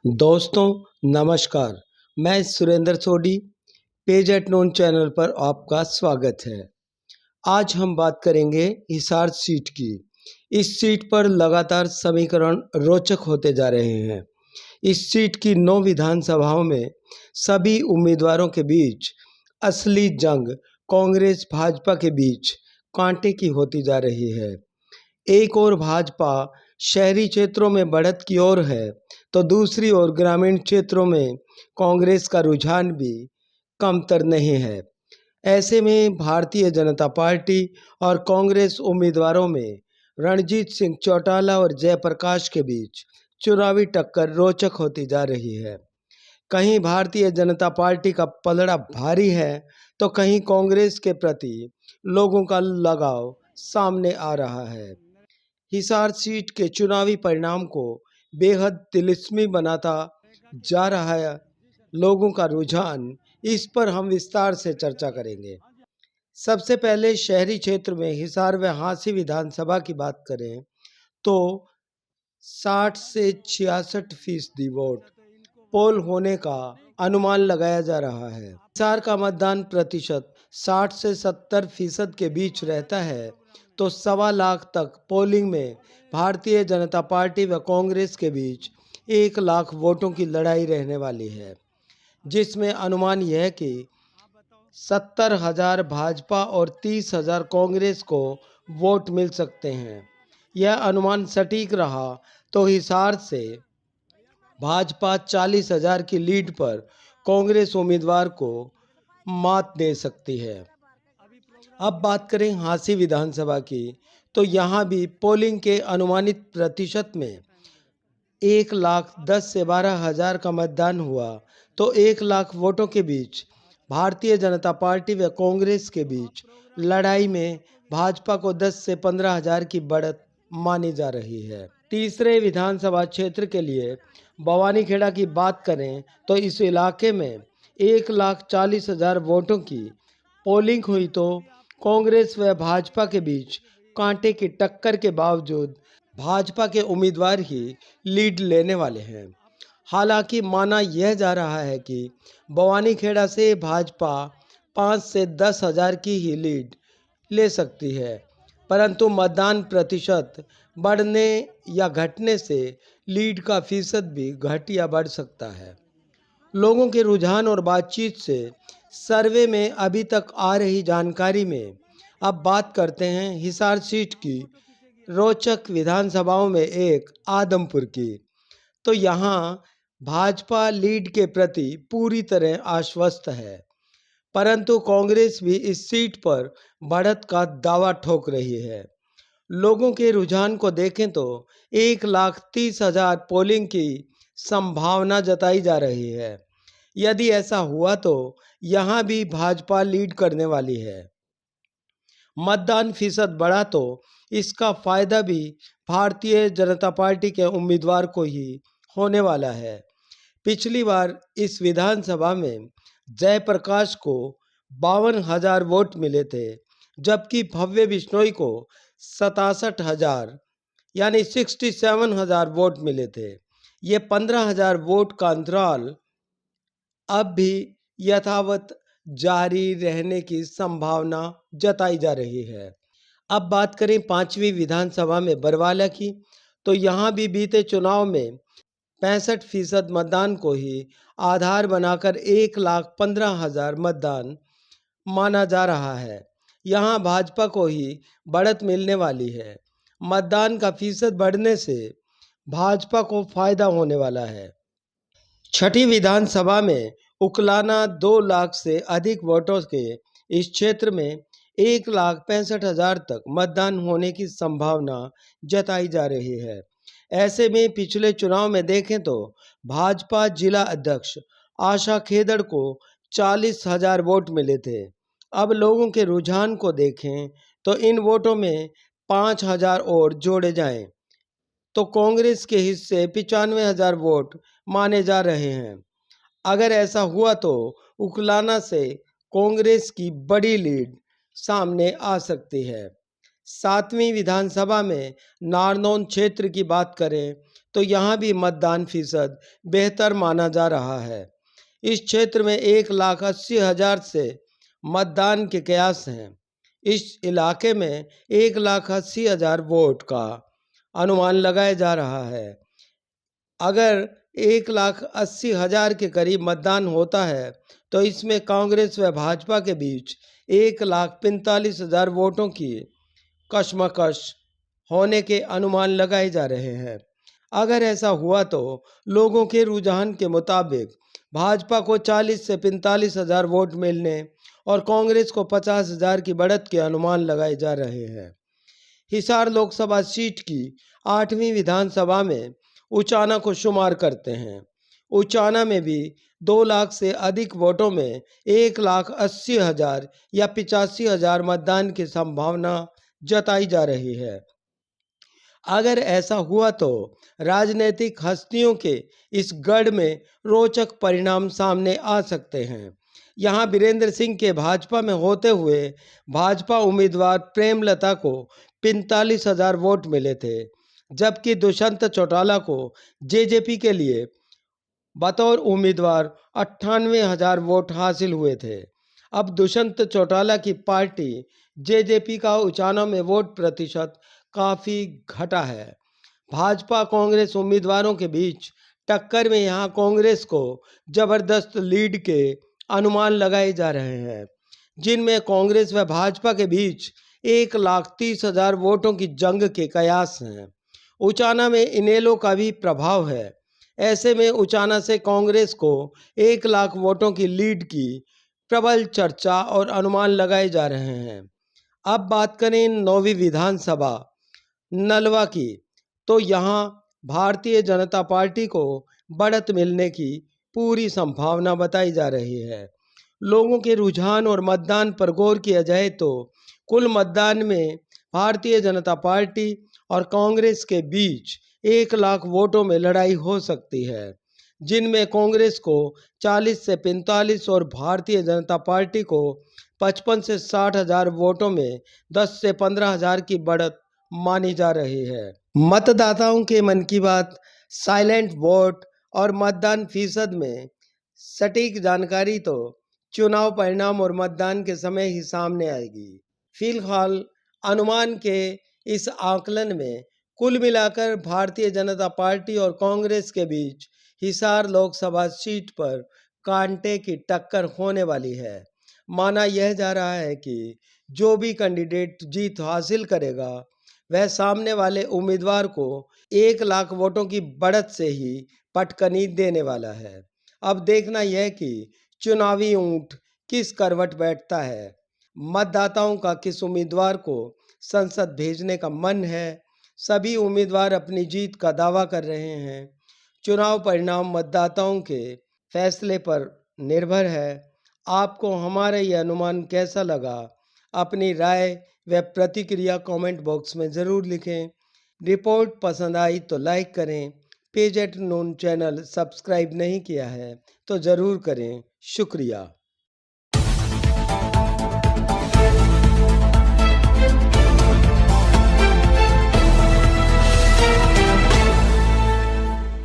दोस्तों नमस्कार। मैं सुरेंद्र सोडी पेज एट नोन चैनल पर आपका स्वागत है। आज हम बात करेंगे हिसार सीट की। इस सीट पर लगातार समीकरण रोचक होते जा रहे हैं। इस सीट की 9 विधानसभाओं में सभी उम्मीदवारों के बीच असली जंग कांग्रेस भाजपा के बीच कांटे की होती जा रही है। एक ओर भाजपा शहरी क्षेत्रों में बढ़त की ओर है, तो दूसरी ओर ग्रामीण क्षेत्रों में कांग्रेस का रुझान भी कमतर नहीं है। ऐसे में भारतीय जनता पार्टी और कांग्रेस उम्मीदवारों में रणजीत सिंह चौटाला और जयप्रकाश के बीच चुनावी टक्कर रोचक होती जा रही है। कहीं भारतीय जनता पार्टी का पलड़ा भारी है, तो कहीं कांग्रेस के प्रति लोगों का लगाव सामने आ रहा है। हिसार सीट के चुनावी परिणाम को बेहद तिलिस्मी बनाता जा रहा है लोगों का रुझान। इस पर हम विस्तार से चर्चा करेंगे। सबसे पहले शहरी क्षेत्र में हिसार व हांसी विधानसभा की बात करें तो 60 से 66% वोट पोल होने का अनुमान लगाया जा रहा है। हिसार का मतदान प्रतिशत 60 से 70% के बीच रहता है, तो 1.25 लाख तक पोलिंग में भारतीय जनता पार्टी व कांग्रेस के बीच 1 लाख वोटों की लड़ाई रहने वाली है, जिसमें अनुमान यह है कि 70,000 भाजपा और 30,000 कांग्रेस को वोट मिल सकते हैं। यह अनुमान सटीक रहा तो हिसार से भाजपा 40,000 की लीड पर कांग्रेस उम्मीदवार को मात दे सकती है। अब बात करें हांसी विधानसभा की, तो यहाँ भी पोलिंग के अनुमानित प्रतिशत में 1,10,000 से 12,000 का मतदान हुआ, तो 1 लाख वोटों के बीच भारतीय जनता पार्टी व कांग्रेस के बीच लड़ाई में भाजपा को 10 से 15,000 की बढ़त मानी जा रही है। तीसरे विधानसभा क्षेत्र के लिए भवानीखेड़ा की बात करें तो इस इलाके में 1,40,000 वोटों की पोलिंग हुई, तो कांग्रेस व भाजपा के बीच कांटे की टक्कर के बावजूद भाजपा के उम्मीदवार ही लीड लेने वाले हैं। हालांकि माना यह जा रहा है कि भवानीखेड़ा से भाजपा 5 से 10,000 की ही लीड ले सकती है, परंतु मतदान प्रतिशत बढ़ने या घटने से लीड का फीसद भी घट या बढ़ सकता है। लोगों के रुझान और बातचीत से सर्वे में अभी तक आ रही जानकारी में अब बात करते हैं हिसार सीट की रोचक विधानसभाओं में एक आदमपुर की। तो यहाँ भाजपा लीड के प्रति पूरी तरह आश्वस्त है, परंतु कांग्रेस भी इस सीट पर बढ़त का दावा ठोक रही है। लोगों के रुझान को देखें तो 1,30,000 पोलिंग की संभावना जताई जा रही है। यदि ऐसा हुआ तो यहाँ भी भाजपा लीड करने वाली है। मतदान फीसद बढ़ा तो इसका फायदा भी भारतीय जनता पार्टी के उम्मीदवार को ही होने वाला है। पिछली बार इस विधानसभा में जयप्रकाश को 52,000 वोट मिले थे, जबकि भव्य बिश्नोई को 67,000 यानी 67,000 वोट मिले थे। ये 15,000 वोट का अंतराल अब भी यथावत जारी रहने की संभावना जताई जा रही है। अब बात करें 5वीं विधानसभा में बरवाला की, तो यहाँ भी बीते चुनाव में 65% मतदान को ही आधार बनाकर 1,15,000 मतदान माना जा रहा है। यहाँ भाजपा को ही बढ़त मिलने वाली है। मतदान का फीसद बढ़ने से भाजपा को फायदा होने वाला है। छठी विधानसभा में उकलाना 2 लाख से अधिक वोटों के इस क्षेत्र में 1,65,000 तक मतदान होने की संभावना जताई जा रही है। ऐसे में पिछले चुनाव में देखें तो भाजपा जिला अध्यक्ष आशा खेदड़ को 40,000 वोट मिले थे। अब लोगों के रुझान को देखें तो इन वोटों में 5,000 और जोड़े जाएं तो कांग्रेस के हिस्से 95,000 वोट माने जा रहे हैं। अगर ऐसा हुआ तो उकलाना से कांग्रेस की बड़ी लीड सामने आ सकती है। 7वीं विधानसभा में नारनौल क्षेत्र की बात करें तो यहाँ भी मतदान फीसद बेहतर माना जा रहा है। इस क्षेत्र में 1,80,000 से मतदान के कयास हैं। इस इलाके में 1,80,000 वोट का अनुमान लगाया जा रहा है। अगर 1,80,000 के करीब मतदान होता है तो इसमें कांग्रेस व भाजपा के बीच 1,45,000 वोटों की कशमकश होने के अनुमान लगाए जा रहे हैं। अगर ऐसा हुआ तो लोगों के रुझान के मुताबिक भाजपा को 40 से 45,000 वोट मिलने और कांग्रेस को 50,000 की बढ़त के अनुमान लगाए जा रहे हैं। हिसार लोकसभा सीट की 8वीं विधानसभा में उचाना को शुमार करते हैं। उचाना में भी 2 लाख से अधिक वोटों में 1,80,000 या 85,000 मतदान की संभावना जताई जा रही है। अगर ऐसा हुआ तो राजनीतिक हस्तियों के इस गढ़ में रोचक परिणाम सामने आ सकते हैं। यहाँ वीरेंद्र सिंह के भाजपा में होते हुए भाजपा उम्मीदवार प्रेमलता को 45,000 वोट मिले थे, जबकि दुष्यंत चौटाला को जेजेपी के लिए बतौर उम्मीदवार 98,000 वोट हासिल हुए थे। अब दुष्यंत चौटाला की पार्टी जेजेपी का उचाना में वोट प्रतिशत काफ़ी घटा है। भाजपा कांग्रेस उम्मीदवारों के बीच टक्कर में यहाँ कांग्रेस को जबरदस्त लीड के अनुमान लगाए जा रहे हैं, जिनमें कांग्रेस व भाजपा के बीच 1,30,000 वोटों की जंग के कयास हैं। उचाना में इनेलो का भी प्रभाव है। ऐसे में उचाना से कांग्रेस को 1 लाख वोटों की लीड की प्रबल चर्चा और अनुमान लगाए जा रहे हैं। अब बात करें 9वीं विधानसभा नलवा की, तो यहाँ भारतीय जनता पार्टी को बढ़त मिलने की पूरी संभावना बताई जा रही है। लोगों के रुझान और मतदान पर गौर किया जाए तो कुल मतदान में भारतीय जनता पार्टी और कांग्रेस के बीच 1 लाख वोटों में लड़ाई हो सकती है, जिनमें कांग्रेस को 40 से 45 और भारतीय जनता पार्टी को 55 से 60,000 वोटों में 10 से 15,000 की बढ़त मानी जा रही है। मतदाताओं के मन की बात, साइलेंट वोट और मतदान फीसद में सटीक जानकारी तो चुनाव परिणाम और मतदान के समय ही सामने आएगी। फिलहाल अनुमान के इस आकलन में कुल मिलाकर भारतीय जनता पार्टी और कांग्रेस के बीच हिसार लोकसभा सीट पर कांटे की टक्कर होने वाली है। माना यह जा रहा है कि जो भी कैंडिडेट जीत हासिल करेगा वह सामने वाले उम्मीदवार को 1 लाख वोटों की बढ़त से ही पटकनी देने वाला है। अब देखना यह कि चुनावी ऊंट किस करवट बैठता है। मतदाताओं का किस उम्मीदवार को संसद भेजने का मन है। सभी उम्मीदवार अपनी जीत का दावा कर रहे हैं। चुनाव परिणाम मतदाताओं के फैसले पर निर्भर है। आपको हमारा ये अनुमान कैसा लगा? अपनी राय व प्रतिक्रिया कमेंट बॉक्स में ज़रूर लिखें। रिपोर्ट पसंद आई तो लाइक करें। Page at noon channel subscribe नहीं किया है तो ज़रूर करें। शुक्रिया।